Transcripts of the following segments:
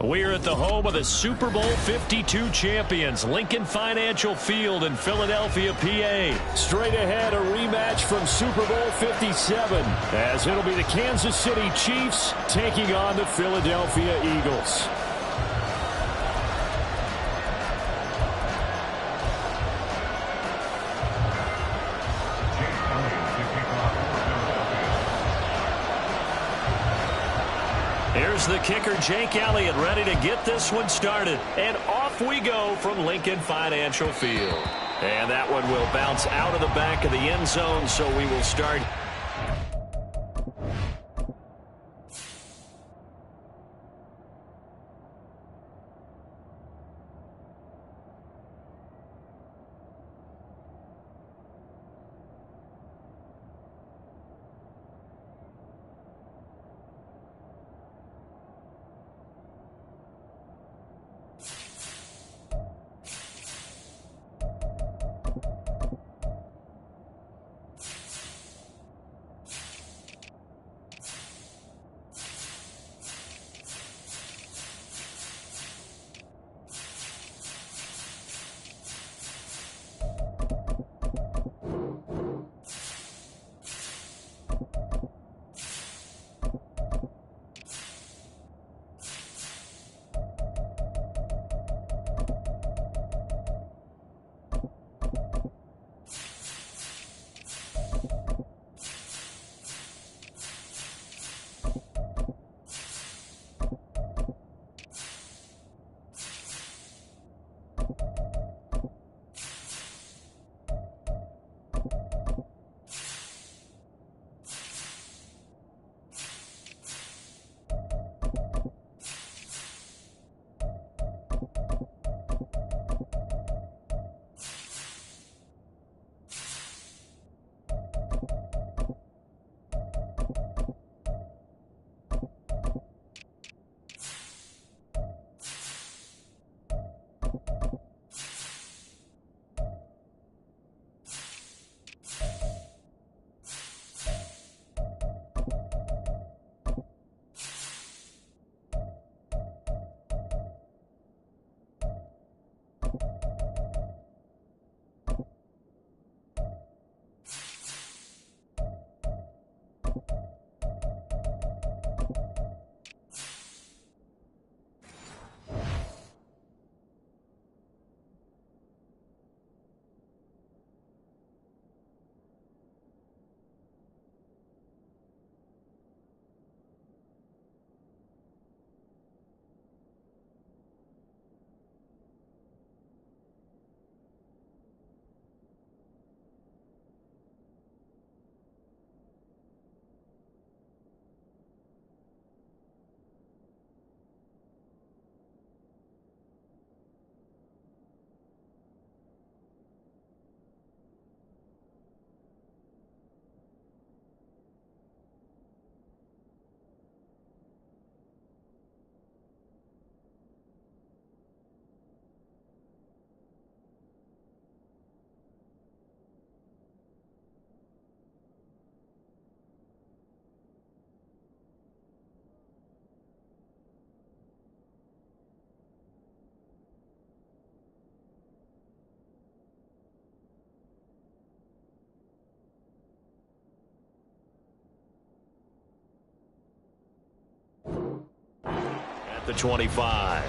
We're at the home of the Super Bowl 52 champions, Lincoln Financial Field in Philadelphia, PA. Straight ahead, a rematch from Super Bowl 57, as it'll be the Kansas City Chiefs taking on the Philadelphia Eagles. Here's the kicker, Jake Elliott, ready to get this one started. And off we go from Lincoln Financial Field. And that one will bounce out of the back of the end zone, so we will start. The 25.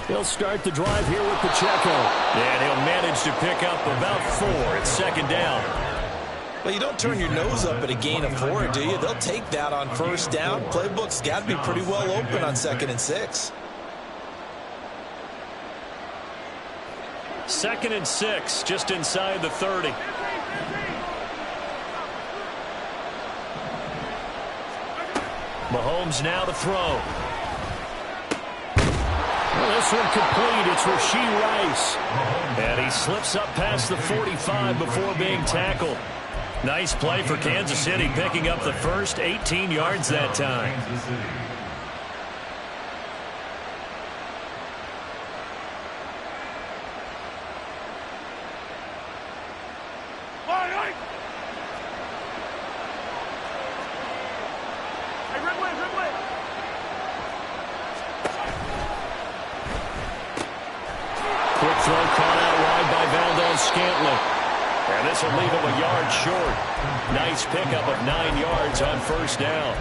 He'll start the drive here with Pacheco. And he'll manage to pick up about 4 at second down. Well, you don't turn your nose up at a gain of 4, do you? They'll take that on first down. Playbook's got to be pretty well open on 2nd and 6. 2nd and 6, just inside the 30. Mahomes now to throw. Well, this one complete. It's Rashee Rice. And he slips up past the 45 before being tackled. Nice play for Kansas City, picking up the first 18 yards that time. Quick throw caught out wide by Valdez-Scantling. And this will leave him a yard short. Nice pickup of 9 yards on first down.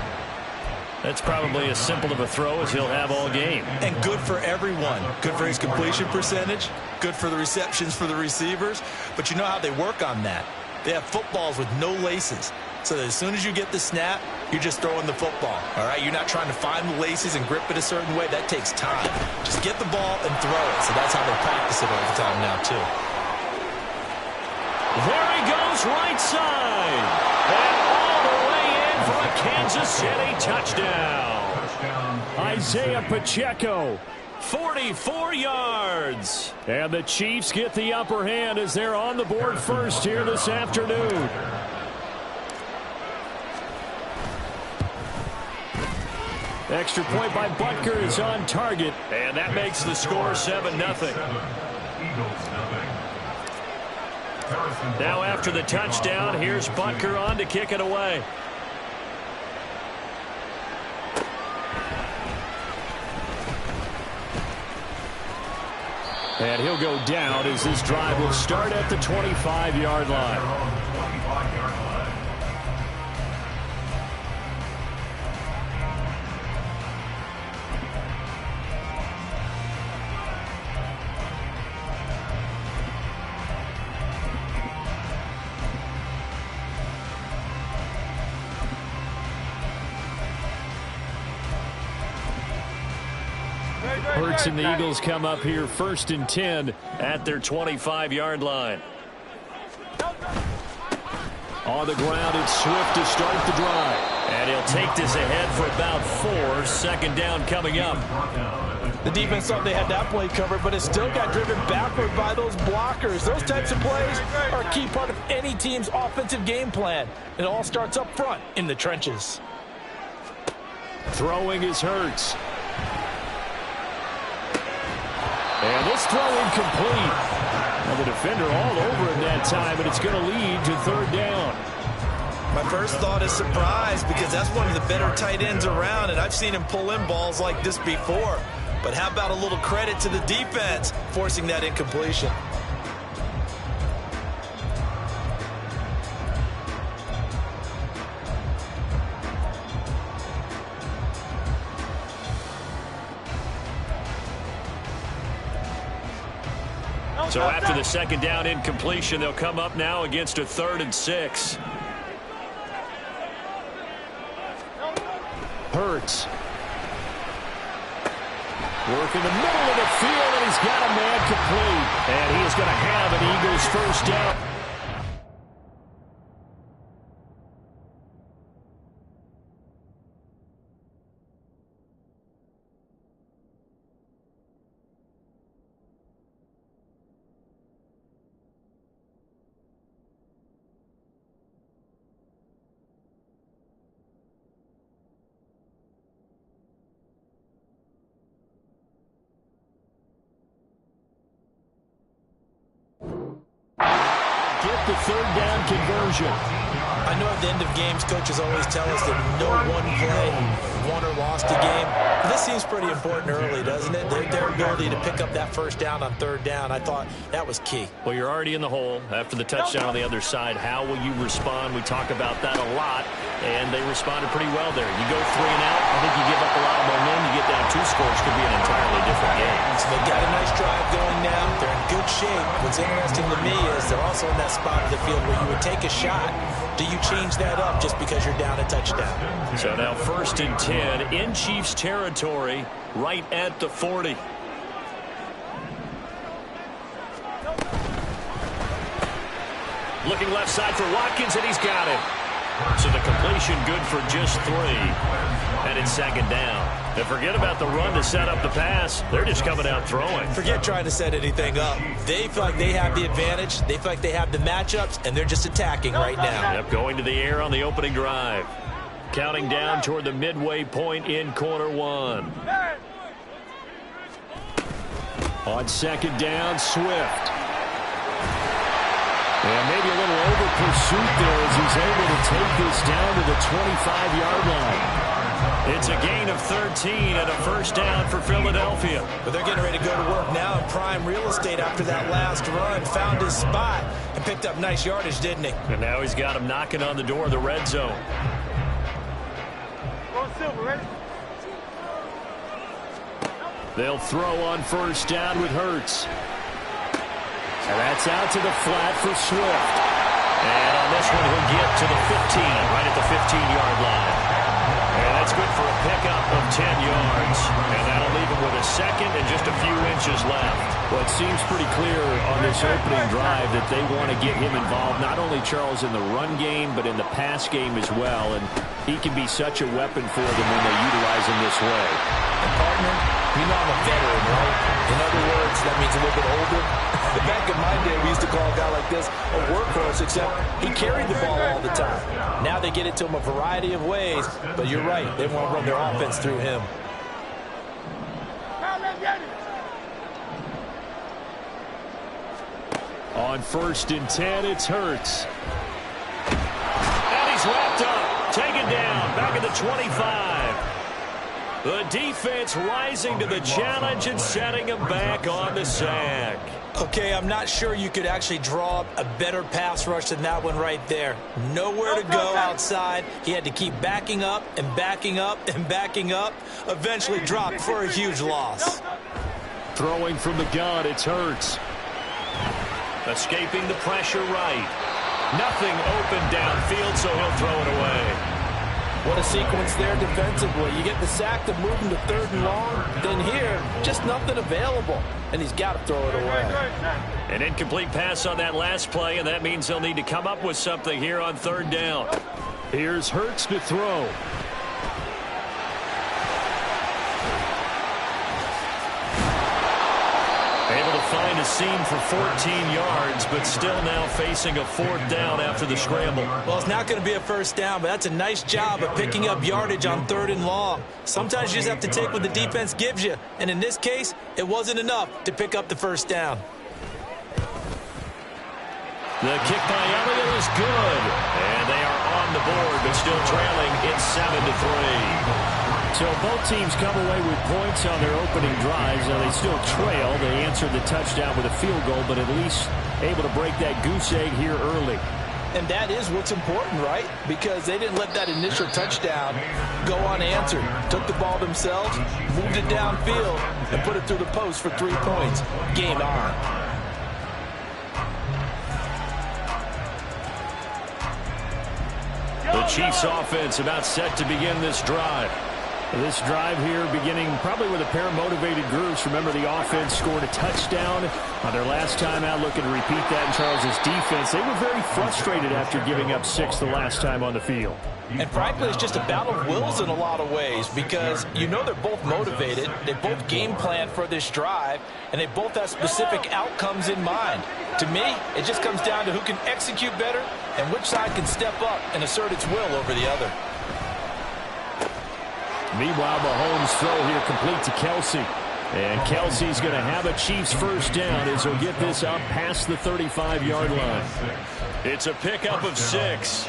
That's probably as simple of a throw as he'll have all game. And good for everyone. Good for his completion percentage. Good for the receptions for the receivers. But you know how they work on that. They have footballs with no laces. So that as soon as you get the snap, you're just throwing the football. All right? You're not trying to find the laces and grip it a certain way. That takes time. Just get the ball and throw it. So that's how they practice it all the time now, too. There he goes, right side. And all the way in for a Kansas City touchdown. Isaiah Pacheco. 44 yards. And the Chiefs get the upper hand as they're on the board first here this afternoon. Extra point by Butker is on target. And that makes the score 7-0. Now after the touchdown, here's Butker on to kick it away. And he'll go down as this drive will start at the 25-yard line. Hurts and the Eagles come up here 1st and 10 at their 25-yard line. On the ground, it's Swift to start the drive. And he'll take this ahead for about 4. Second down coming up. The defense thought they had that play covered, but it still got driven backward by those blockers. Those types of plays are a key part of any team's offensive game plan. It all starts up front in the trenches. Throwing is Hurts. And this throw incomplete. Now the defender all over him that time, but it's going to lead to 3rd down. My first thought is surprise because that's one of the better tight ends around, and I've seen him pull in balls like this before. But how about a little credit to the defense forcing that incompletion? So after the second down incompletion, they'll come up now against a 3rd and 6. Hurts. Work in the middle of the field, and he's got a man complete. And he is going to have an Eagles first down. The 3rd down conversion. I know at the end of games, coaches always tell us that no one play won or lost a game. But this seems pretty important early, doesn't it? Their ability to pick up that first down on 3rd down, I thought that was key. Well, you're already in the hole after the touchdown on the other side. How will you respond? We talk about that a lot, and they responded pretty well there. You go 3 and out, I think you give up a lot of momentum. You get down 2 scores, could be an entirely different game. So they got a nice drive going now. They're in good shape. What's interesting to me is they're also in that spot of the field where you would take a shot. Do you change that up just because you're down a touchdown? So now 1st and 10 in Chiefs territory, right at the 40. Looking left side for Watkins, and he's got it. So the completion good for just 3. And it's 2nd down. And forget about the run to set up the pass. They're just coming out throwing. Forget trying to set anything up. They feel like they have the advantage. They feel like they have the matchups, and they're just attacking right now. Yep, going to the air on the opening drive. Counting down toward the midway point in quarter one. On second down, Swift. And maybe a little over pursuit there as he's able to take this down to the 25-yard line. It's a gain of 13 and a first down for Philadelphia. But they're getting ready to go to work now in prime real estate after that last run. Found his spot and picked up nice yardage, didn't he? And now he's got him knocking on the door of the red zone. They'll throw on first down with Hurts. And that's out to the flat for Swift. And on this one, he'll get to the 15, right at the 15-yard line. And that's good for a pickup of 10 yards. And that'll leave him with a second and just a few inches left. Well, it seems pretty clear on this opening drive that they want to get him involved, not only, Charles, in the run game, but in the pass game as well. And he can be such a weapon for them when they utilize him this way. And partner, you know I'm a veteran, right? In other words, that means a little bit older. Back in my day, we used to call a guy like this a workhorse, except he carried the ball all the time. Now they get it to him a variety of ways, but you're right. They want to run their offense through him. On first and 10, it's Hurts. And he's wrapped up, taken down, back at the 25. The defense rising to the challenge and setting him back on the sack. Okay, I'm not sure you could actually draw up a better pass rush than that one right there. Nowhere to go outside. He had to keep backing up and backing up and backing up. Eventually dropped for a huge loss. Throwing from the gun, it's Hurts. Escaping the pressure right. Nothing open downfield, so he'll throw it away. What a sequence there defensively. You get the sack to move him to third and long. Then here, just nothing available. And he's got to throw it away. An incomplete pass on that last play, and that means they'll need to come up with something here on third down. Here's Hurts to throw. Able to find a seam for 14 yards, but still now facing a fourth down after the scramble. Well, it's not going to be a first down, but that's a nice job of picking up yardage on third and long. Sometimes you just have to take what the defense gives you, and in this case, it wasn't enough to pick up the first down. The kick by Elliott is good, and they are on the board, but still trailing. It's 7-3. So both teams come away with points on their opening drives. Now they still trail. They answered the touchdown with a field goal, but at least able to break that goose egg here early. And that is what's important, right? Because they didn't let that initial touchdown go unanswered. Took the ball themselves, moved it downfield, and put it through the post for 3 points. Game on. The Chiefs offense about set to begin this drive. This drive here beginning probably with a pair of motivated groups. Remember, the offense scored a touchdown on their last time out, looking to repeat that in Charles's defense. They were very frustrated after giving up 6 the last time on the field. And frankly, it's just a battle of wills in a lot of ways because you know they're both motivated. They both game plan for this drive, and they both have specific outcomes in mind. To me, it just comes down to who can execute better and which side can step up and assert its will over the other. Meanwhile, Mahomes' throw here complete to Kelsey. And Kelsey's going to have a Chiefs first down as he'll get this up past the 35-yard line. It's a pickup of 6.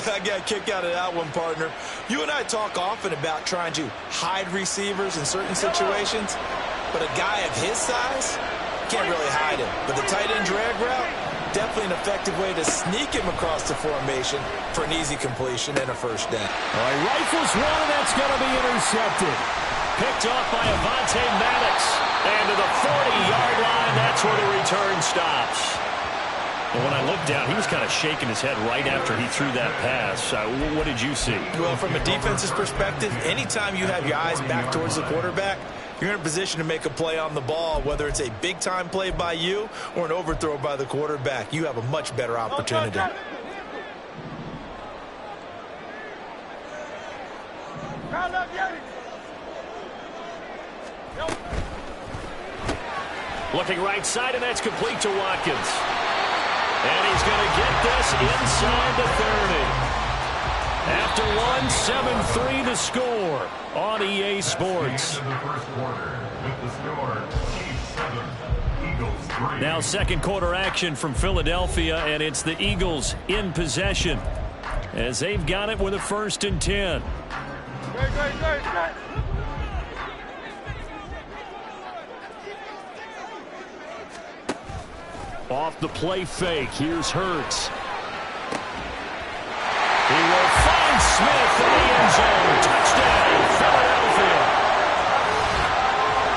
I got a kick out of that one, partner. You and I talk often about trying to hide receivers in certain situations, but a guy of his size can't really hide him. But the tight end drag route, definitely an effective way to sneak him across the formation for an easy completion and a first down. All right, rifles one, and that's going to be intercepted. Picked off by Avonte Maddox. And to the 40-yard line, that's where the return stops. Well, when I looked down, he was kind of shaking his head right after he threw that pass. What did you see? Well, from a defense's perspective, anytime you have your eyes back towards the quarterback, you're in a position to make a play on the ball, whether it's a big-time play by you or an overthrow by the quarterback. You have a much better opportunity. Looking right side, and that's complete to Watkins. And he's going to get this inside the 30. After one, 7-3 to score on EA Sports. Now second quarter action from Philadelphia, and it's the Eagles in possession as they've got it with a 1st and 10. Off the play fake, here's Hurts. He will find Smith in the end zone. Touchdown, Philadelphia.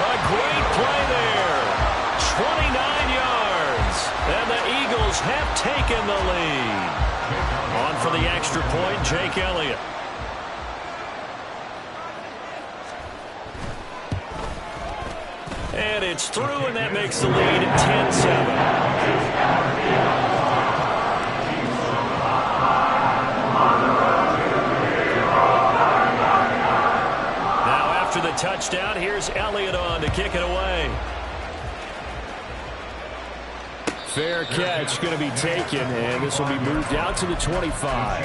A great play there. 29 yards. And the Eagles have taken the lead. On for the extra point, Jake Elliott. And it's through, and that makes the lead 10-7. The touchdown. Here's Elliott on to kick it away. Fair catch going to be taken, and this will be moved out to the 25.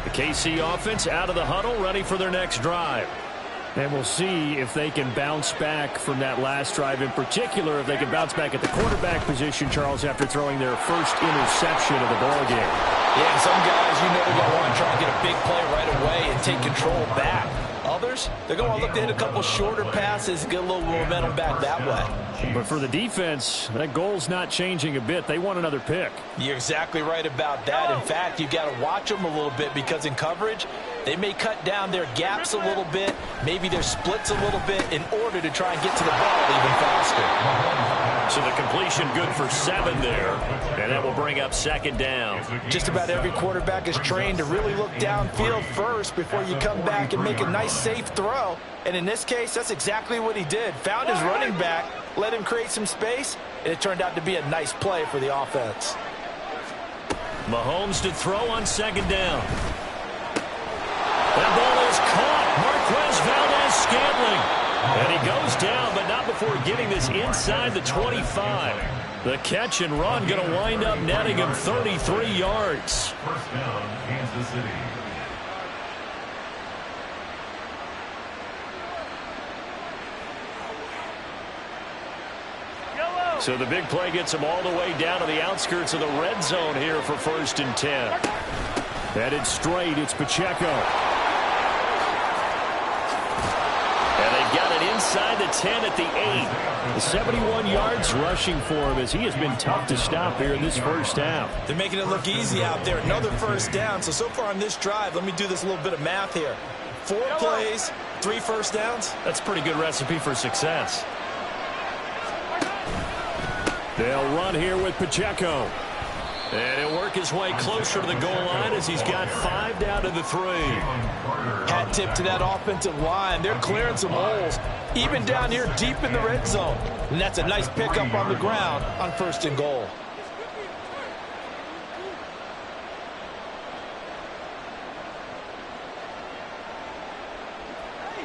The KC offense out of the huddle, ready for their next drive. And we'll see if they can bounce back from that last drive, in particular if they can bounce back at the quarterback position, Charles, after throwing their first interception of the ballgame. Yeah, some guys, they're going to want to try and get a big play right away and take control back. Others, they're going to look to hit a couple shorter passes and get a little momentum back that way. But for the defense, that goal's not changing a bit. They want another pick. You're exactly right about that. In fact, you've got to watch them a little bit because in coverage, they may cut down their gaps a little bit, maybe their splits a little bit in order to try and get to the ball even faster. So the completion good for 7 there, and that will bring up 2nd down. Just about every quarterback is trained to really look downfield first before you come back and make a nice safe throw. And in this case, that's exactly what he did. Found his running back, let him create some space, and it turned out to be a nice play for the offense. Mahomes to throw on 2nd down. That ball is caught. Marquez Valdez-Scantling. And he goes down, but not before getting this inside the 25. The catch and run going to wind up netting him 33 yards. First down, Kansas City. So the big play gets him all the way down to the outskirts of the red zone here for 1st and 10. Headed straight, it's Pacheco. And they've got it inside the 10 at the 8. The 71 yards rushing for him as he has been tough to stop here in this first half. They're making it look easy out there. Another 1st down. So far on this drive, let me do this little bit of math here. 4 plays, 3 first downs. That's a pretty good recipe for success. They'll run here with Pacheco. And he'll work his way closer to the goal line as he's got 5 down to the 3. Hat tip to that offensive line. They're clearing some holes, even down here deep in the red zone. And that's a nice pickup on the ground on 1st and goal.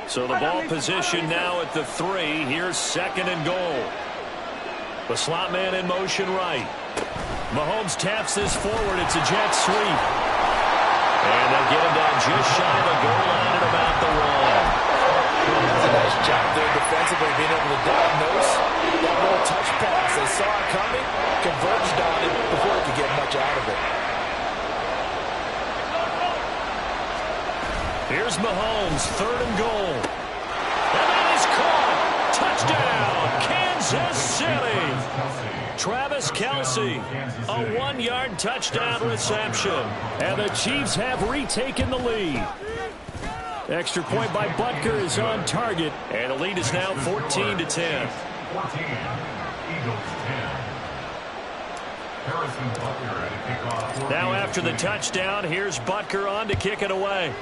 So the ball position now at the 3. Here's 2nd and goal. The slot man in motion right. Mahomes taps this forward. It's a jet sweep. And they'll get him down just shy of the goal line at about the 1. That's a nice job there defensively, being able to diagnose that little touch pass. They saw it coming, converged on it before he could get much out of it. Here's Mahomes, 3rd and goal. And that is caught. Touchdown, Kansas City. Travis Kelce, a 1-yard touchdown reception. And the Chiefs have retaken the lead. Extra point by Butker is on target. And the lead is now 14-10. 14, Eagles 10. Harrison Butker at a kickoff. Now after the touchdown, here's Butker on to kick it away.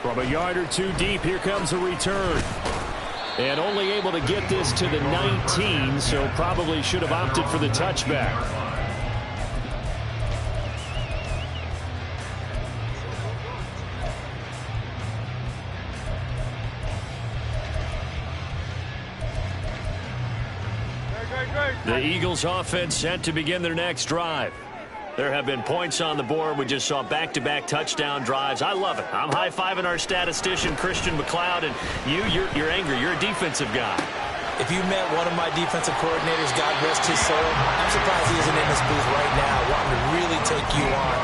From a yard or 2 deep, here comes a return. And only able to get this to the 19, so probably should have opted for the touchback. The Eagles offense set to begin their next drive. There have been points on the board. We just saw back-to-back touchdown drives. I love it. I'm high-fiving our statistician, Christian McLeod, and you're angry. You're a defensive guy. If you met one of my defensive coordinators, God rest his soul, I'm surprised he isn't in this booth right now wanting to really take you on.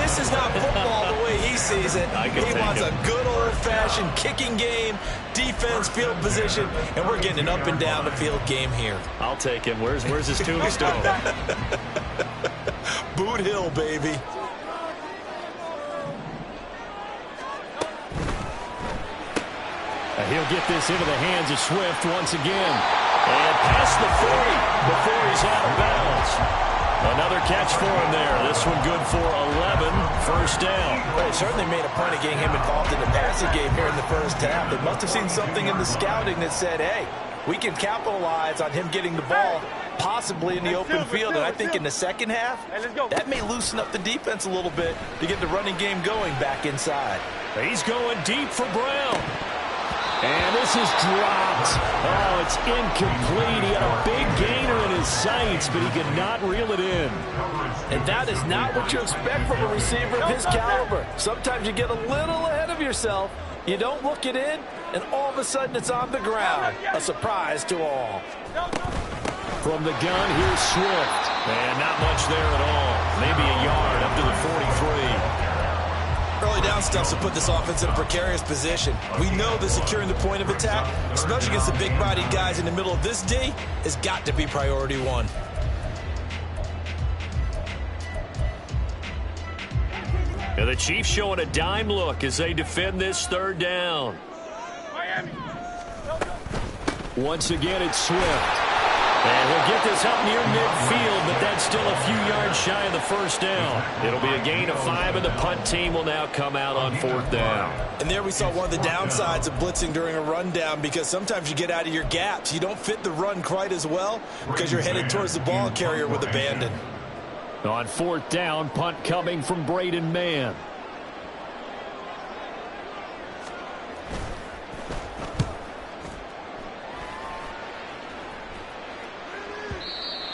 This is not football the way he sees it. He wants a good old-fashioned kicking game, defense, field position, and we're getting an up-and-down-the-field game here. I'll take him. Where's his tombstone? Boot Hill, baby. He'll get this into the hands of Swift once again. And past the 40 before he's out of bounds. Another catch for him there. This one good for 11, first down. Well, they certainly made a point of getting him involved in the passing game here in the first half. They must have seen something in the scouting that said, hey, we can capitalize on him getting the ball possibly in the open field. And I think in the second half, that may loosen up the defense a little bit to get the running game going back inside. He's going deep for Brown. And this is dropped. Oh, it's incomplete. He had a big gainer in his sights, but he could not reel it in. And that is not what you expect from a receiver of his caliber. Sometimes you get a little ahead of yourself. You don't look it in, and all of a sudden it's on the ground. A surprise to all. From the gun, here's Swift. And not much there at all. Maybe a yard up to the 43. Early down stuff to put this offense in a precarious position. We know that securing the point of attack, especially against the big-bodied guys in the middle of this D, has got to be priority one. And the Chiefs showing a dime look as they defend this third down. Once again, it's Swift. And he'll get this up near midfield, but that's still a few yards shy of the first down. It'll be a gain of 5, and the punt team will now come out on fourth down. And there we saw one of the downsides of blitzing during a rundown, because sometimes you get out of your gaps. You don't fit the run quite as well because you're headed towards the ball carrier with abandon. On fourth down, punt coming from Braden Mann.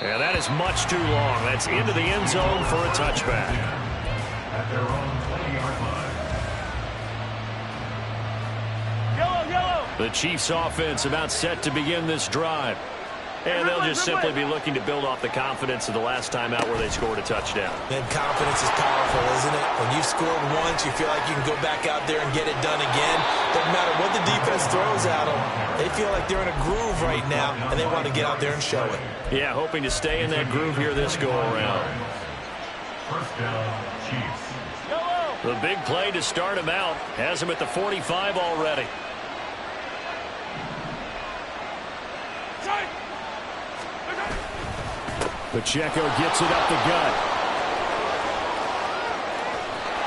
And that is much too long. That's into the end zone for a touchback. At their own 20-yard line. The Chiefs offense about set to begin this drive. And they'll just simply be looking to build off the confidence of the last time out where they scored a touchdown. And confidence is powerful, isn't it? When you've scored once, you feel like you can go back out there and get it done again. Doesn't matter what the defense throws at them. They feel like they're in a groove right now, and they want to get out there and show it. Yeah, hoping to stay in that groove here this go-around. First down, Chiefs. The big play to start him out has him at the 45 already. Pacheco gets it up the gut.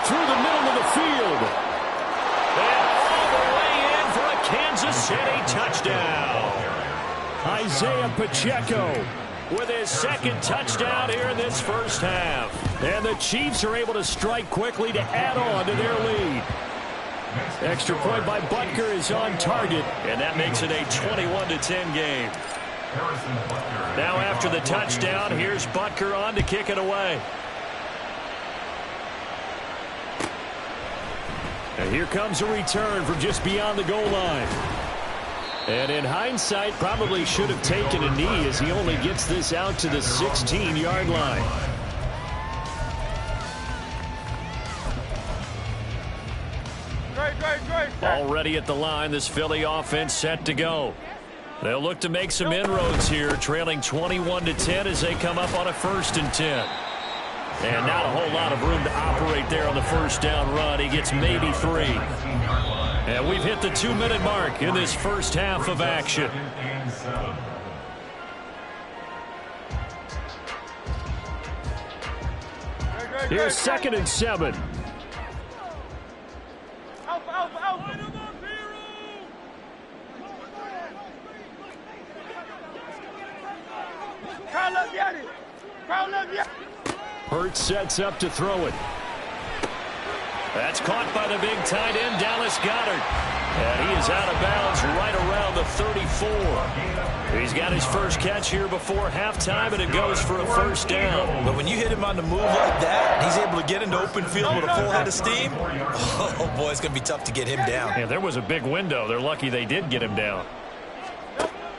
Through the middle of the field. And all the way in for a Kansas City touchdown. Isaiah Pacheco With his second touchdown here in this first half. And the Chiefs are able to strike quickly to add on to their lead. Extra point by Butker is on target. And that makes it a 21-10 game. Now after the touchdown, here's Butker on to kick it away. And here comes a return from just beyond the goal line. And in hindsight, probably should have taken a knee as he only gets this out to the 16-yard line. Already at the line, this Philly offense set to go. They'll look to make some inroads here, trailing 21-10 as they come up on a 1st and 10. And not a whole lot of room to operate there on the first down run. He gets maybe 3. And we've hit the 2-minute mark in this first half of action. Here's 2nd and 7. Hurts sets up to throw it. That's caught by the big tight end, Dallas Goedert. And he is out of bounds right around the 34. He's got his first catch here before halftime, and it goes for a first down. But when you hit him on the move like that, he's able to get into open field with a full head of steam. Oh, boy, it's going to be tough to get him down. Yeah, there was a big window. They're lucky they did get him down.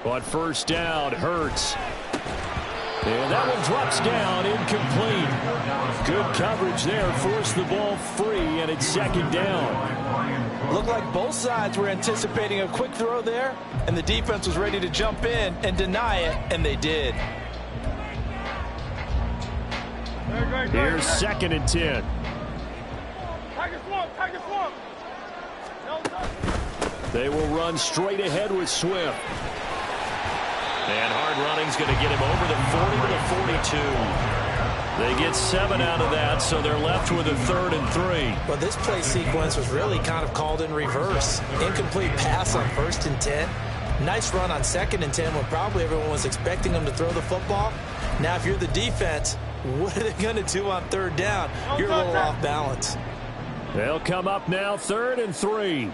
But first down, Hurts. And that one drops down, incomplete. Good coverage there, forced the ball free, and it's second down. Looked like both sides were anticipating a quick throw there, and the defense was ready to jump in and deny it, and they did. Here's second and 10. They will run straight ahead with Swift. And hard running's going to get him over the 40 to the 42. They get 7 out of that, so they're left with a 3rd and 3. Well, this play sequence was really kind of called in reverse. Incomplete pass on 1st and 10. Nice run on 2nd and 10 when probably everyone was expecting them to throw the football. Now, if you're the defense, what are they going to do on 3rd down? You're a little off balance. They'll come up now, 3rd and 3.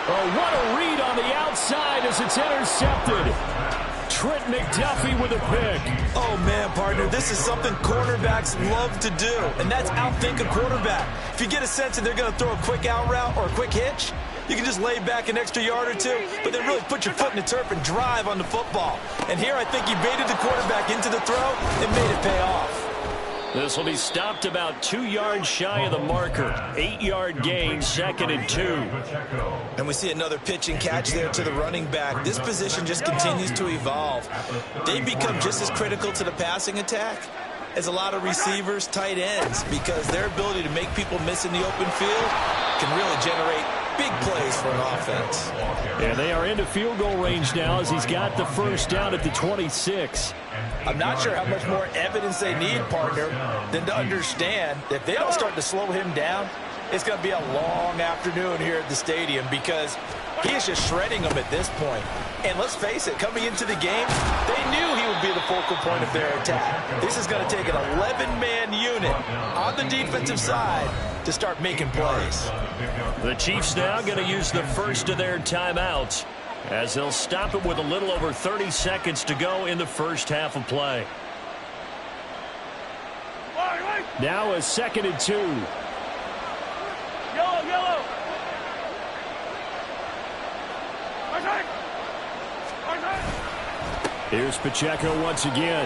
Oh, what a read on the outside as it's intercepted. Trent McDuffie with a pick. Oh, man, partner, this is something cornerbacks love to do, and that's outthink a quarterback. If you get a sense that they're going to throw a quick out route or a quick hitch, you can just lay back an extra yard or two, but then really put your foot in the turf and drive on the football. And here I think he baited the quarterback into the throw and made it pay off. This will be stopped about 2 yards shy of the marker. 8-yard gain, 2nd and 2. And we see another pitch and catch there to the running back. This position just continues to evolve. They become just as critical to the passing attack as a lot of receivers, tight ends, because their ability to make people miss in the open field can really generate big plays for an offense. And they are into field goal range now as he's got the first down at the 26. I'm not sure how much more evidence they need, partner, than to understand that if they don't start to slow him down, it's going to be a long afternoon here at the stadium because he is just shredding them at this point. And let's face it, coming into the game, they knew he would be the focal point of their attack. This is going to take an 11-man unit on the defensive side to start making plays. The Chiefs now going to use the first of their timeouts as they'll stop it with a little over 30 seconds to go in the first half of play. Now a 2nd and 2. Yellow. Here's Pacheco once again.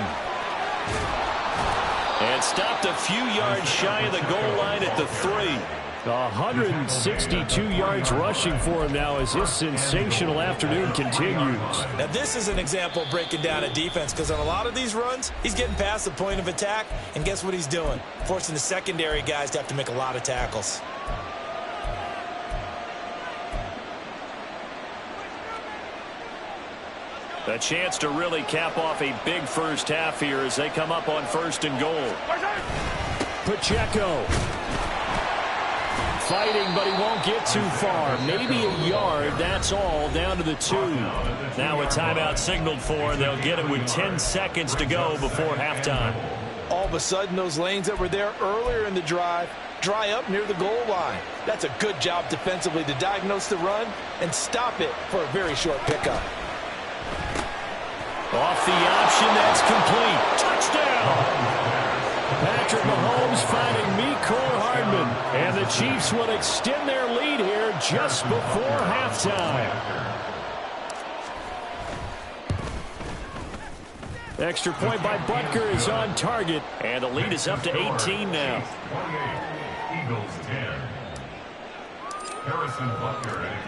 And stopped a few yards shy of the goal line at the 3. 162 yards rushing for him now as his sensational afternoon continues. Now, this is an example of breaking down a defense because on a lot of these runs, he's getting past the point of attack, and guess what he's doing? Forcing the secondary guys to have to make a lot of tackles. A chance to really cap off a big first half here as they come up on 1st and goal. Pacheco fighting, but he won't get too far. Maybe a yard, that's all, down to the 2. Now a timeout signaled for, and they'll get it with 10 seconds to go before halftime. All of a sudden, those lanes that were there earlier in the drive dry up near the goal line. That's a good job defensively to diagnose the run and stop it for a very short pickup. Off the option, that's complete. Touchdown! Patrick Mahomes finding Mecole Hardman. And the Chiefs will extend their lead here just before halftime. Extra point by Butker is on target. And the lead is up to 18 now. 28, Eagles 10.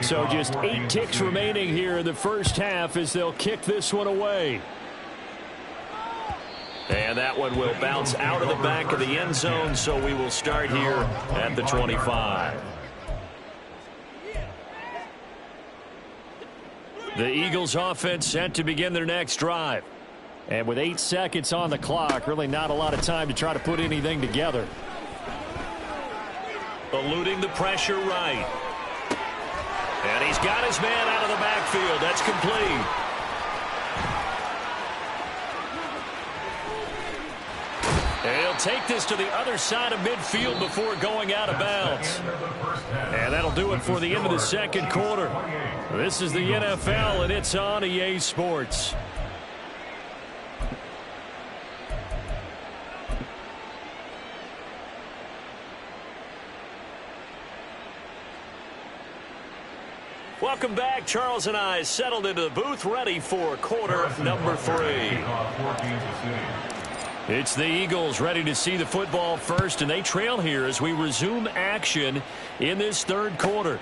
So just 8 ticks remaining here in the first half as they'll kick this one away. And that one will bounce out of the back of the end zone, so we will start here at the 25. The Eagles offense set to begin their next drive. And with 8 seconds on the clock, really not a lot of time to try to put anything together. Eluding the pressure right. And he's got his man out of the backfield. That's complete. And he'll take this to the other side of midfield before going out of bounds. And that'll do it for the end of the second quarter. This is the NFL, and it's on EA Sports. Welcome back. Charles and I settled into the booth, ready for quarter number 3. It's the Eagles ready to see the football first, and they trail here as we resume action in this third quarter.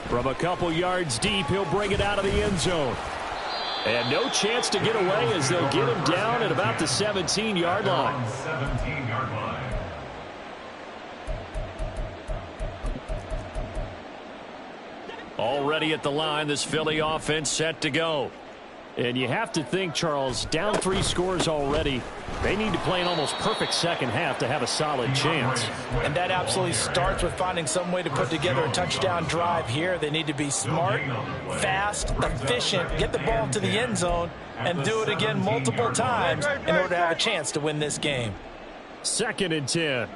From a couple yards deep, he'll bring it out of the end zone. And no chance to get away as they'll get him down at about the 17-yard line. 17-yard line. Already at the line, this Philly offense set to go. And you have to think, Charles, down 3 scores already. They need to play an almost perfect second half to have a solid chance. And that absolutely starts with finding some way to put together a touchdown drive here. They need to be smart, fast, efficient, get the ball to the end zone, and do it again multiple times in order to have a chance to win this game. 2nd and 10.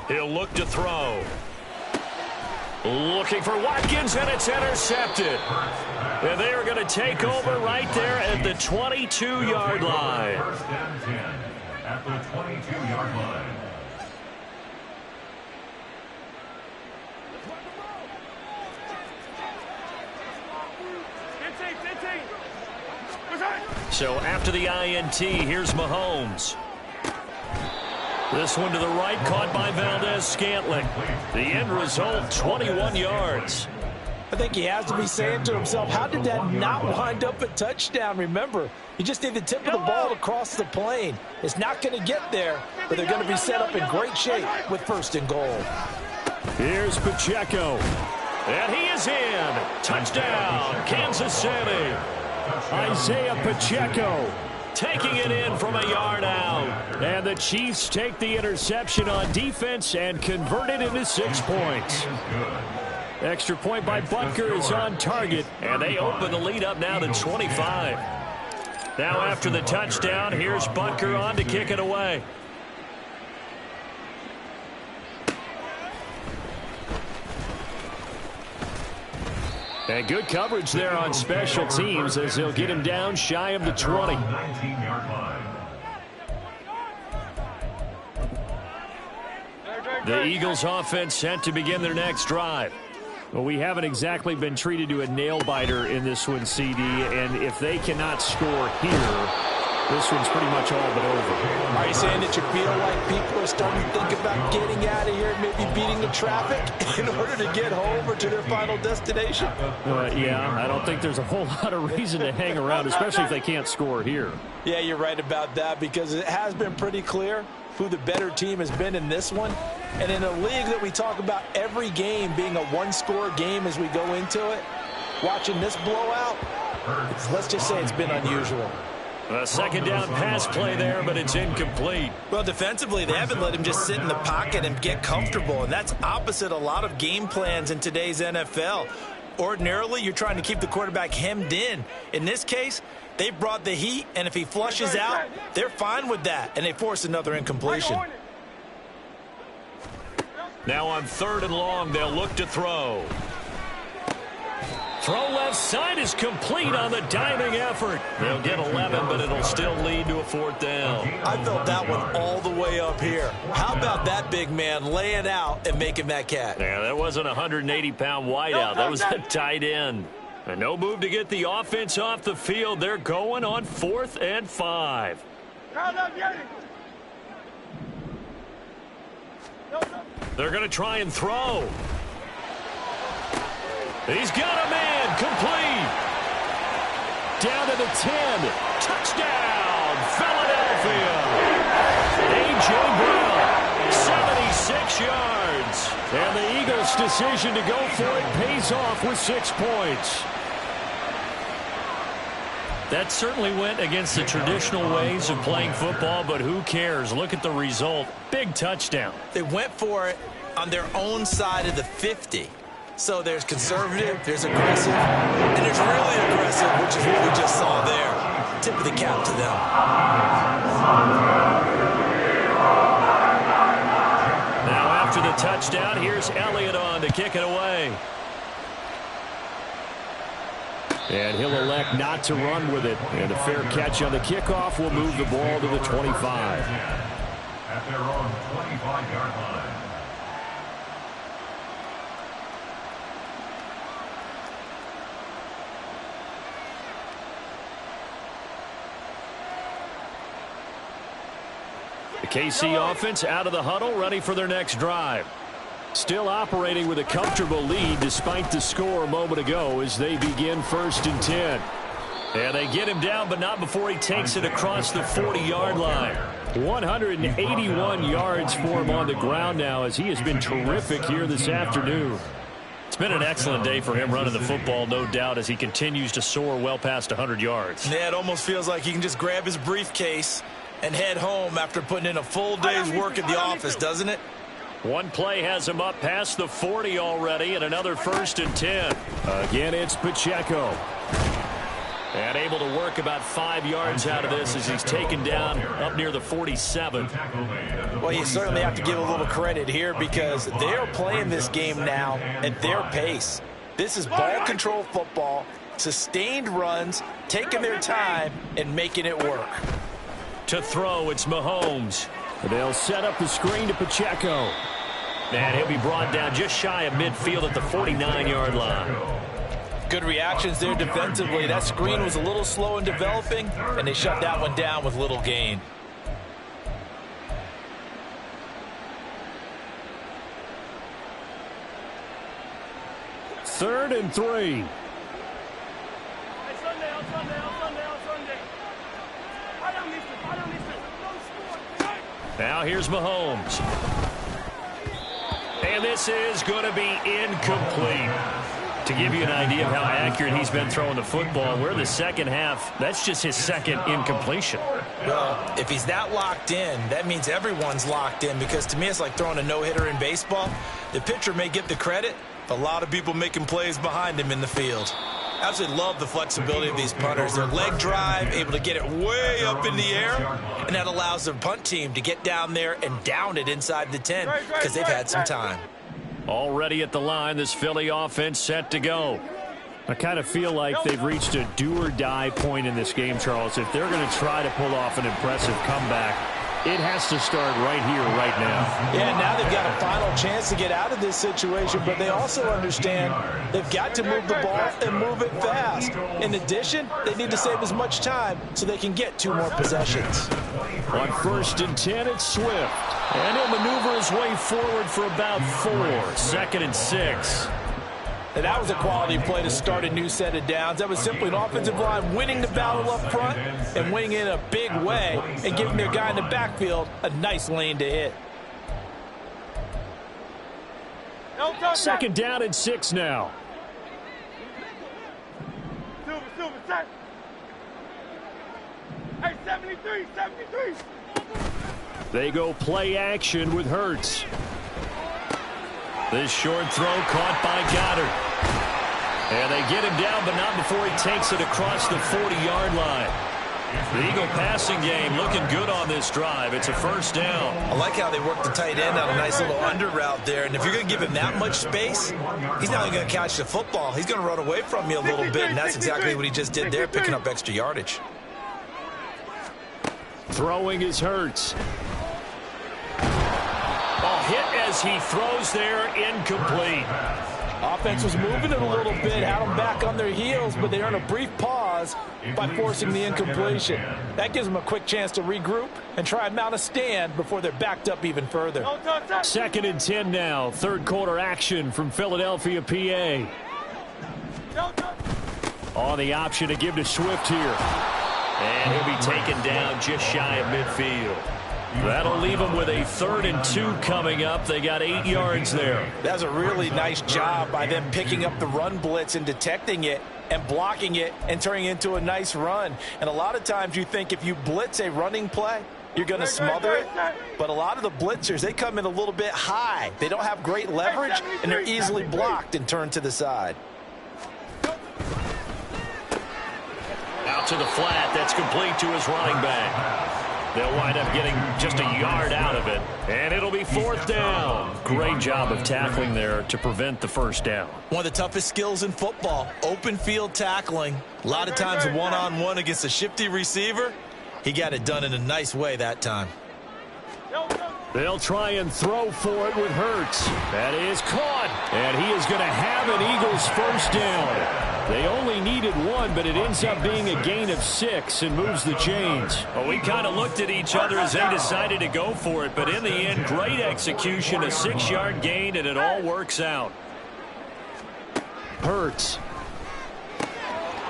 He'll look to throw. Looking for Watkins, and it's intercepted. And they are going to take over right there at the 22-yard line. 1st and 10 at the 22-yard line. So after the INT, here's Mahomes. This one to the right, caught by Valdez-Scantling. The end result, 21 yards. I think he has to be saying to himself, how did that not wind up a touchdown? Remember, you just need the tip of the ball across the plane. It's not going to get there, but they're going to be set up in great shape with 1st and goal. Here's Pacheco. And he is in. Touchdown, Kansas City. Isaiah Pacheco. Taking it in from a yard out. And the Chiefs take the interception on defense and convert it into 6 points. Extra point by Butker is on target. And they open the lead up now to 25. Now after the touchdown, here's Butker on to kick it away. And good coverage there on special teams as they'll get him down shy of the 20. 19-yard line. The Eagles offense set to begin their next drive. Well, we haven't exactly been treated to a nail-biter in this one, CD, and if they cannot score here, this one's pretty much all but over. Are you saying that you feel like people are starting to think about getting out of here, maybe beating the traffic in order to get home or to their final destination? Yeah, I don't think there's a whole lot of reason to hang around, especially if they can't score here. Yeah, you're right about that because it has been pretty clear who the better team has been in this one. And in a league that we talk about every game being a one-score game as we go into it, watching this blowout, let's just say it's been unusual. A 2nd down pass play there, but it's incomplete. Well, defensively, they haven't let him just sit in the pocket and get comfortable, and that's opposite a lot of game plans in today's NFL. Ordinarily, you're trying to keep the quarterback hemmed in. In this case, they brought the heat, and if he flushes out, they're fine with that, and they force another incompletion. Now on 3rd and long, they'll look to throw. Throw left side is complete on the diving effort. They'll get 11, but it'll still lead to a 4th down. I felt that one all the way up here. How about that big man laying out and making that catch? Yeah, that wasn't a 180-pound wideout. That was a tight end. And no move to get the offense off the field. They're going on 4th and 5. They're going to try and throw. He's got a man, complete. Down to the 10. Touchdown, Philadelphia. A.J. Brown, 76 yards. And the Eagles' decision to go for it pays off with 6 points. That certainly went against the traditional ways of playing football, but who cares? Look at the result. Big touchdown. They went for it, on their own side of the 50. So there's conservative, there's aggressive, and there's really aggressive, which is what we just saw there. Tip of the cap to them. Now after the touchdown, here's Elliott on to kick it away. And he'll elect not to run with it. And a fair catch on the kickoff will move the ball to the 25. At their own 25-yard line. The KC offense out of the huddle, ready for their next drive. Still operating with a comfortable lead despite the score a moment ago as they begin 1st and 10. And they get him down, but not before he takes it across the 40-yard line. 181 yards for him on the ground now as he has been terrific here this afternoon. It's been an excellent day for him running the football, no doubt, as he continues to soar well past 100 yards. Yeah, it almost feels like he can just grab his briefcase and head home after putting in a full day's work at the office, doesn't it? One play has him up past the 40 already, and another 1st and 10. Again, it's Pacheco. And able to work about 5 yards out of this as he's taken down up near the 47. Well, you certainly have to give a little credit here because they are playing this game now at their pace. This is ball control football, sustained runs, taking their time, and making it work. To throw, it's Mahomes. They'll set up the screen to Pacheco. And he'll be brought down just shy of midfield at the 49-yard line. Good reactions there defensively. That screen was a little slow in developing, and they shut that one down with little gain. Third and 3. Now here's Mahomes. And this is going to be incomplete. To give you an idea of how accurate he's been throwing the football, we're in the second half. That's just his second incompletion. Well, if he's that locked in, that means everyone's locked in because to me it's like throwing a no-hitter in baseball. The pitcher may get the credit, but a lot of people making plays behind him in the field. Absolutely love the flexibility of these punters. Their leg drive, able to get it way up in the air, and that allows the punt team to get down there and down it inside the 10 because they've had some time. Already at the line, this Philly offense set to go. I kind of feel like they've reached a do-or-die point in this game, Charles. If they're going to try to pull off an impressive comeback, it has to start right here, right now. Yeah, now they've got a final chance to get out of this situation, but they also understand they've got to move the ball and move it fast. In addition, they need to save as much time so they can get 2 more possessions. On 1st and 10, it's Swift. And he'll maneuver his way forward for about 4. 2nd and 6. And that was a quality play to start a new set of downs. That was simply an offensive line winning the battle up front and winning in a big way and giving their guy in the backfield a nice lane to hit. 2nd down and 6 now. Hey, 73. They go play action with Hurts. This short throw caught by Goddard. And they get him down, but not before he takes it across the 40-yard line. The Eagle passing game looking good on this drive. It's a 1st down. I like how they work the tight end on a nice little under route there. And if you're going to give him that much space, he's not only going to catch the football, he's going to run away from you a little bit. And that's exactly what he just did there, picking up extra yardage. Throwing is Hurts. Hit as he throws there, incomplete. Offense was moving it a little bit, had them back on their heels, but they earned a brief pause by forcing the incompletion. That gives them a quick chance to regroup and try and mount a stand before they're backed up even further. 2nd and 10 now. 3rd quarter action from Philadelphia, PA. On the option to give to Swift here. And he'll be taken down just shy of midfield. That'll leave them with a 3rd and 2 coming up. They got 8 yards there. That was a really nice job by them picking up the run blitz and detecting it and blocking it and turning it into a nice run. And a lot of times you think if you blitz a running play, you're going to smother it. But a lot of the blitzers, they come in a little bit high. They don't have great leverage, and they're easily blocked and turned to the side. Out to the flat. That's complete to his running back. They'll wind up getting just a yard out of it, and it'll be fourth down. Great job of tackling there to prevent the first down. One of the toughest skills in football, open field tackling. A lot of times one-on-one against a shifty receiver. He got it done in a nice way that time. They'll try and throw for it with Hurts. That is caught, and he is going to have an Eagles first down. They only needed one, but it ends up being a gain of 6 and moves the chains. Well, we kind of looked at each other as they decided to go for it, but in the end, great execution, a 6-yard gain, and it all works out. Hurts.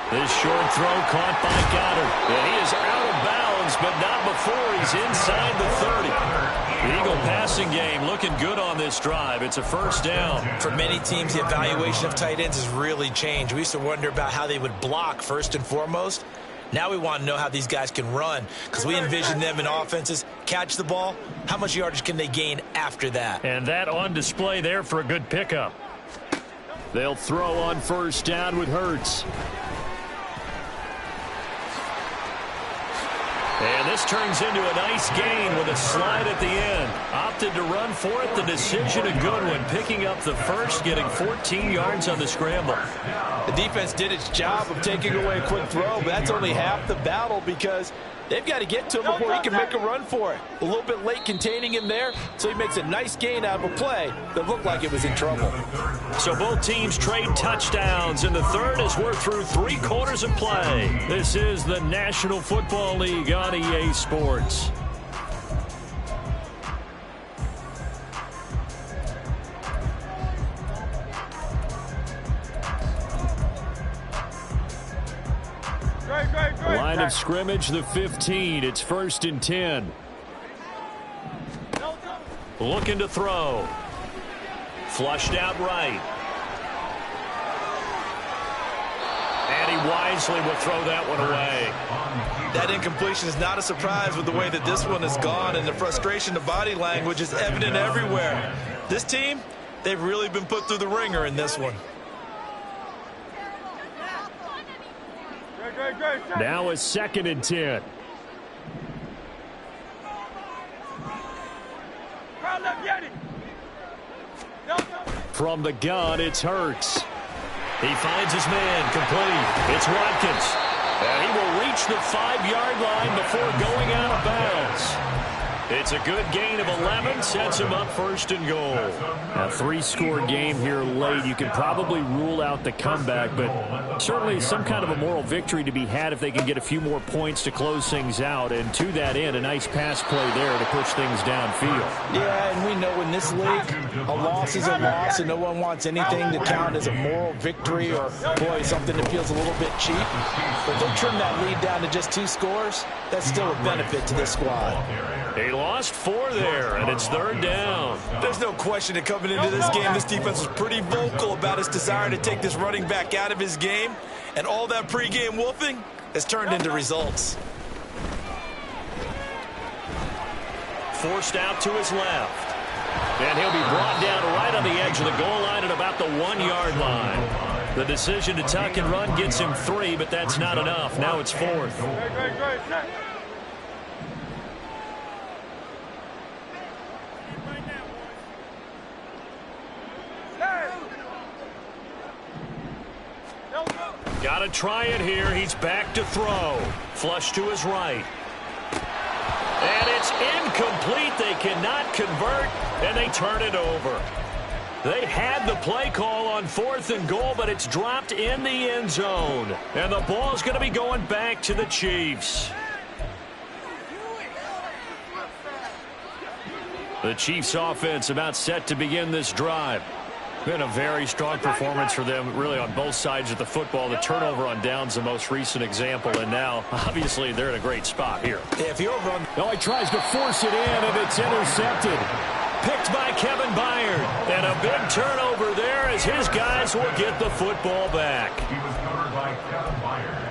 This short throw caught by Goddard. And he is out of bounds, but not before he's inside the 30. The Eagle passing game looking good on this drive. It's a first down. For many teams, the evaluation of tight ends has really changed. We used to wonder about how they would block first and foremost. Now we want to know how these guys can run, because we envision them in offenses catch the ball. How much yardage can they gain after that? And that on display there for a good pickup. They'll throw on first down with Hurts. And this turns into a nice gain with a slide at the end. Opted to run for it. The decision a good one. Picking up the first, getting 14 yards on the scramble. The defense did its job of taking away a quick throw, but that's only half the battle because they've got to get to him before he can make a run for it. A little bit late containing him there, so he makes a nice gain out of a play that looked like it was in trouble. So both teams trade touchdowns in the third as we're through 3 quarters of play. This is the National Football League on EA Sports. Line of scrimmage, the 15. It's 1st and 10. Looking to throw. Flushed out right. And he wisely will throw that one away. That incompletion is not a surprise with the way that this one has gone, and the frustration, the body language is evident everywhere. This team, they've really been put through the ringer in this one. Now a 2nd and 10. From the gun, it's Hurts. He finds his man, complete. It's Watkins. And he will reach the 5-yard line before going out of bounds. It's a good gain of 11, sets him up 1st and goal. A 3-score game here late. You can probably rule out the comeback, but certainly some kind of a moral victory to be had if they can get a few more points to close things out. And to that end, a nice pass play there to push things downfield. Yeah, and we know in this league, a loss is a loss, and no one wants anything to count as a moral victory or, boy, something that feels a little bit cheap. But if they trim that lead down to just 2 scores, that's still a benefit to this squad. He lost 4 there, and it's 3rd down. There's no question that coming into this game, this defense was pretty vocal about its desire to take this running back out of his game, and all that pregame wolfing has turned into results. Forced out to his left. And he'll be brought down right on the edge of the goal line at about the 1-yard line. The decision to tuck and run gets him 3, but that's not enough. Now it's 4th. Got to try it here. He's back to throw. Flush to his right. And it's incomplete. They cannot convert, and they turn it over. They had the play call on 4th and goal, but it's dropped in the end zone. And the ball's going to be going back to the Chiefs. The Chiefs offense about set to begin this drive. Been a very strong performance for them, really, on both sides of the football. The turnover on downs, the most recent example, and now, obviously, they're in a great spot here. If you're over he tries to force it in, and it's intercepted. Picked by Kevin Byard. And a big turnover there as his guys will get the football back. He was covered by Kevin Byard.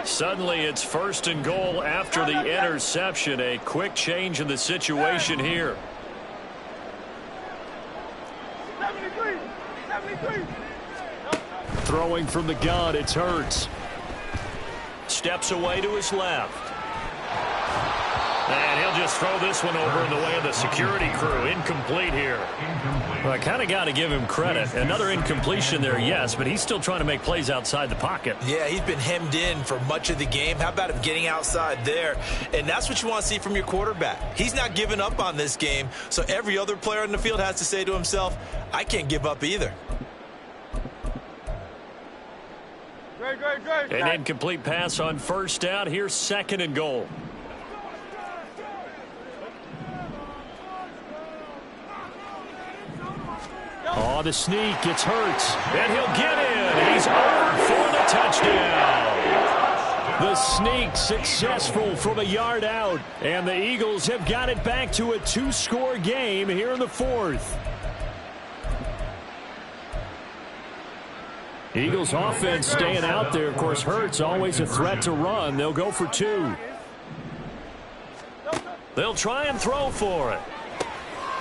Suddenly it's 1st and goal after the interception. A quick change in the situation here. 73. Throwing from the gun, it's Hurts. Steps away to his left. And he'll just throw this one over in the way of the security crew. Incomplete here. Well, I kind of got to give him credit. Another incompletion there, yes, but he's still trying to make plays outside the pocket. Yeah, he's been hemmed in for much of the game. How about him getting outside there? And that's what you want to see from your quarterback. He's not giving up on this game, so every other player in the field has to say to himself, I can't give up either. An incomplete pass on 1st down. Here's 2nd and goal. Oh, the sneak. It's Hurts. And he'll get in. He's over for the touchdown. The sneak successful from a yard out. And the Eagles have got it back to a 2-score game here in the 4th. Eagles offense staying out there. Of course, Hurts always a threat to run. They'll go for 2. They'll try and throw for it.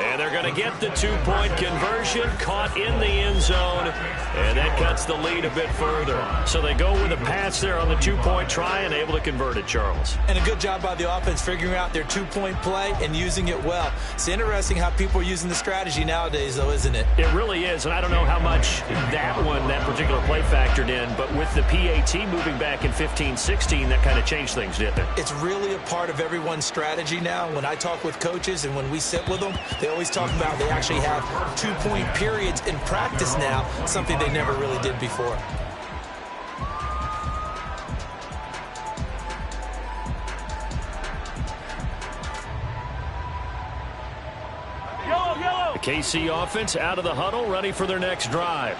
And they're going to get the 2-point conversion, caught in the end zone, and that cuts the lead a bit further. So they go with a pass there on the 2-point try and able to convert it, Charles. And a good job by the offense figuring out their 2-point play and using it well. It's interesting how people are using the strategy nowadays, though, isn't it? It really is, and I don't know how much that particular play factored in, but with the PAT moving back in 15-16, that kind of changed things, didn't it? It's really a part of everyone's strategy now. When I talk with coaches and when we sit with them, they always talk about they actually have 2-point periods in practice now, something they never really did before. The KC offense out of the huddle, ready for their next drive.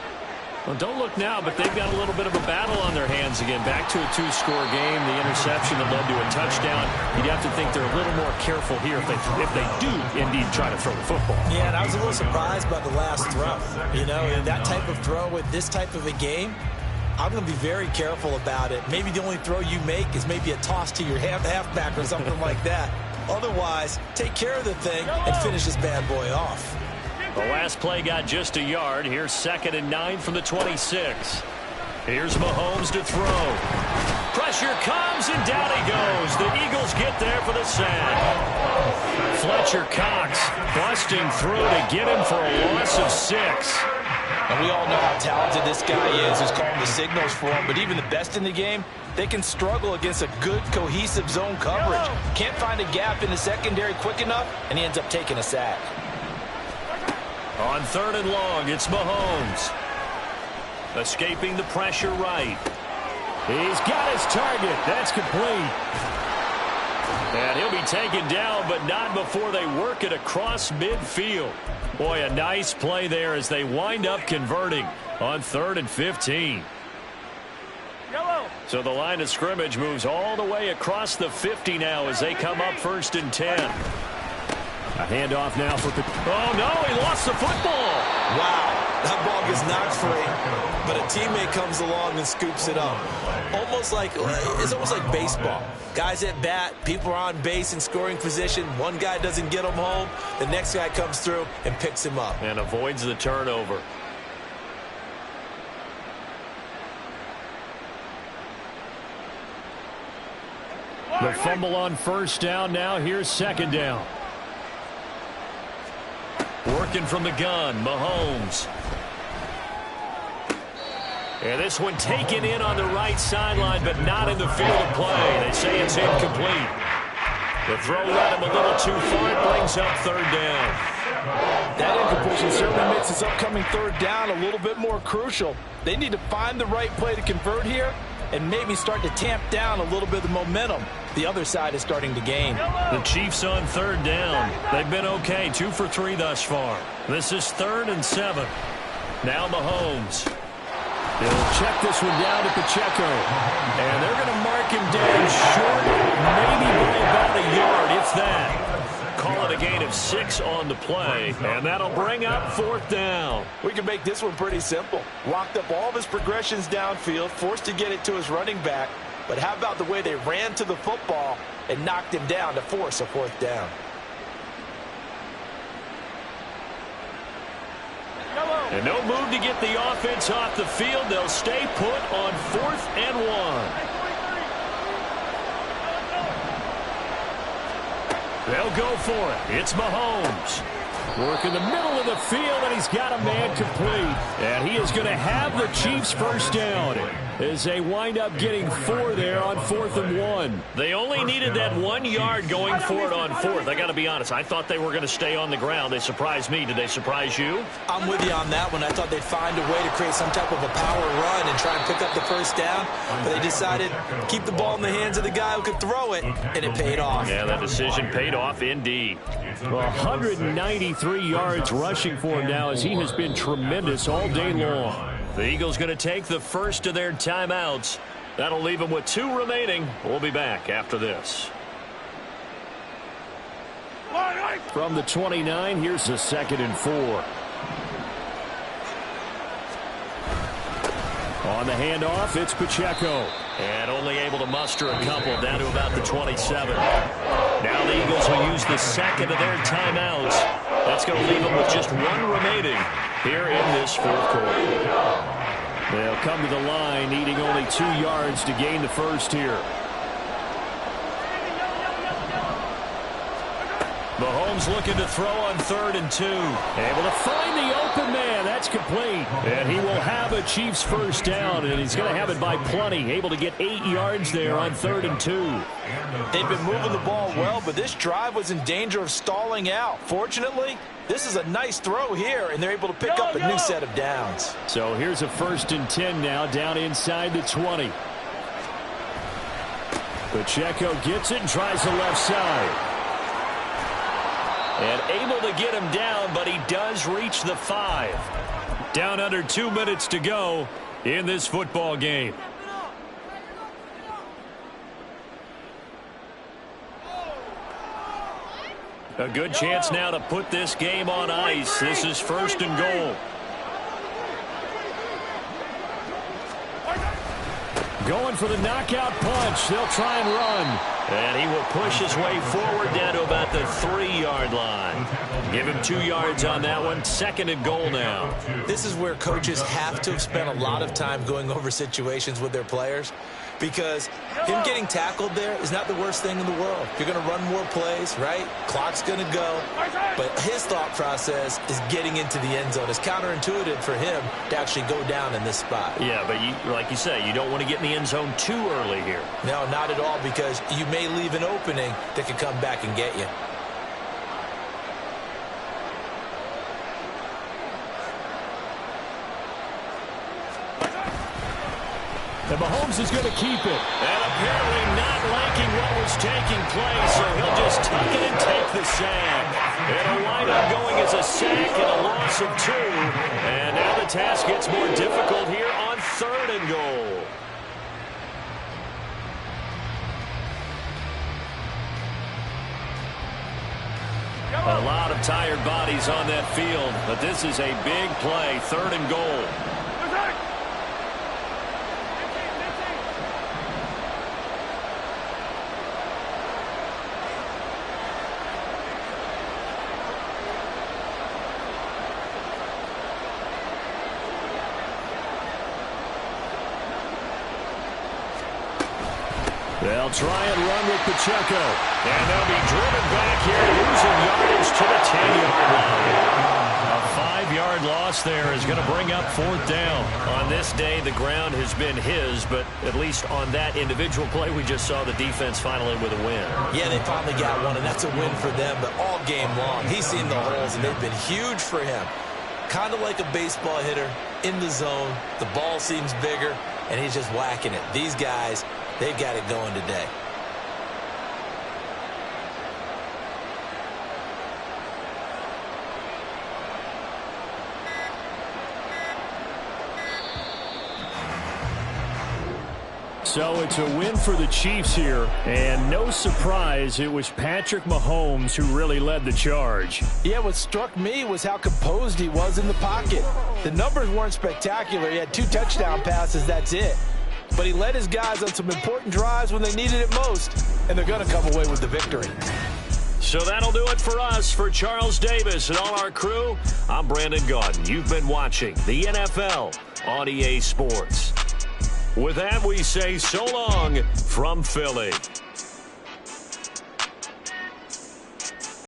Well, don't look now, but they've got a little bit of a battle on their hands again. Back to a 2-score game. The interception that led to a touchdown. You'd have to think they're a little more careful here if they do indeed try to throw the football. Yeah, and I was a little surprised by the last throw. You know, and that type of throw with this type of a game, I'm going to be very careful about it. Maybe the only throw you make is maybe a toss to your halfback or something like that. Otherwise, take care of the thing and finish this bad boy off. The last play got just a yard. Here's 2nd and 9 from the 26. Here's Mahomes to throw. Pressure comes, and down he goes. The Eagles get there for the sack. Fletcher Cox busting through to get him for a loss of 6. And we all know how talented this guy is who's calling the signals for him. But even the best in the game, they can struggle against a good, cohesive zone coverage. Can't find a gap in the secondary quick enough, and he ends up taking a sack. On 3rd and long, it's Mahomes. Escaping the pressure right. He's got his target. That's complete. And he'll be taken down, but not before they work it across midfield. Boy, a nice play there as they wind up converting on 3rd and 15. So the line of scrimmage moves all the way across the 50 now as they come up 1st and 10. A handoff now for... Oh, no, he lost the football. Wow, that ball gets knocked free, but a teammate comes along and scoops it up. It's almost like baseball. Guys at bat, people are on base in scoring position. One guy doesn't get him home. The next guy comes through and picks him up. And avoids the turnover. The fumble on 1st down. Now here's 2nd down. Working from the gun, Mahomes. And this one taken in on the right sideline, but not in the field of play. They say it's incomplete. The throw led him a little too far. It brings up 3rd down. That incompletion certainly makes this upcoming 3rd down a little bit more crucial. They need to find the right play to convert here and maybe start to tamp down a little bit of the momentum the other side is starting to gain. The Chiefs on 3rd down. They've been okay, 2 for 3 thus far. This is 3rd and 7. Now Mahomes. They'll check this one down to Pacheco. And they're going to mark him down short, maybe by about a yard, if that. Call it a gain of 6 on the play, and that'll bring up 4th down. We can make this one pretty simple. Locked up all of his progressions downfield, forced to get it to his running back. But how about the way they ran to the football and knocked him down to force a fourth down? And no move to get the offense off the field. They'll stay put on 4th and 1. They'll go for it. It's Mahomes. Work in the middle of the field, and he's got a man complete. And he is going to have the Chiefs first down as they wind up getting 4 there on 4th and 1. They only needed that 1 yard going for it on 4th. I got to be honest. I thought they were going to stay on the ground. They surprised me. Did they surprise you? I'm with you on that one. I thought they'd find a way to create some type of a power run and try and pick up the first down. But they decided to keep the ball in the hands of the guy who could throw it, and it paid off. Yeah, that decision paid off indeed. Well, 193 yards rushing for him now as he has been tremendous all day long. The Eagles going to take the first of their timeouts. That'll leave them with 2 remaining. We'll be back after this. From the 29, here's the 2nd and 4. On the handoff, it's Pacheco. And only able to muster a couple down to about the 27. Now the Eagles will use the 2nd of their timeouts. That's going to leave them with just 1 remaining here in this 4th quarter. They'll come to the line needing only 2 yards to gain the first here. Mahomes looking to throw on 3rd and 2. Able to find the open man. That's complete. And he will have a Chiefs first down, and he's going to have it by plenty. Able to get 8 yards there on 3rd and 2. They've been moving the ball well, but this drive was in danger of stalling out. Fortunately, this is a nice throw here, and they're able to pick up a new set of downs. So here's a 1st and 10 now down inside the 20. Pacheco gets it and tries the left side. And able to get him down, but he does reach the 5. Down under 2 minutes to go in this football game. A good chance now to put this game on ice. This is 1st and goal. Going for the knockout punch. They'll try and run. And he will push his way forward down to about the 3-yard line. Give him 2 yards on that one. 2nd and goal now. This is where coaches have to have spent a lot of time going over situations with their players, because him getting tackled there is not the worst thing in the world. You're going to run more plays, right? Clock's going to go. But his thought process is getting into the end zone. It's counterintuitive for him to actually go down in this spot. Yeah, but like you say, you don't want to get in the end zone too early here. No, not at all, because you may leave an opening that can come back and get you. And Mahomes is going to keep it. And apparently not liking what was taking place, so he'll just tuck it and take the sack. It'll wind up going as a sack and a loss of 2. And now the task gets more difficult here on 3rd and goal. A lot of tired bodies on that field, but this is a big play, 3rd and goal. They'll try and run with Pacheco. And they'll be driven back here, losing yardage to the 10-yard line. A 5-yard loss there is going to bring up 4th down. On this day, the ground has been his, but at least on that individual play, we just saw the defense finally with a win. Yeah, they finally got one, and that's a win for them, but all game long, he's seen the holes, and they've been huge for him. Kind of like a baseball hitter in the zone. The ball seems bigger, and he's just whacking it. These guys, they've got it going today. So it's a win for the Chiefs here, and no surprise, it was Patrick Mahomes who really led the charge. Yeah, what struck me was how composed he was in the pocket. The numbers weren't spectacular. He had 2 touchdown passes, that's it. but he led his guys on some important drives when they needed it most, and they're going to come away with the victory. So that'll do it for us. For Charles Davis and all our crew, I'm Brandon Gaudin. You've been watching the NFL on EA Sports. With that, we say so long from Philly.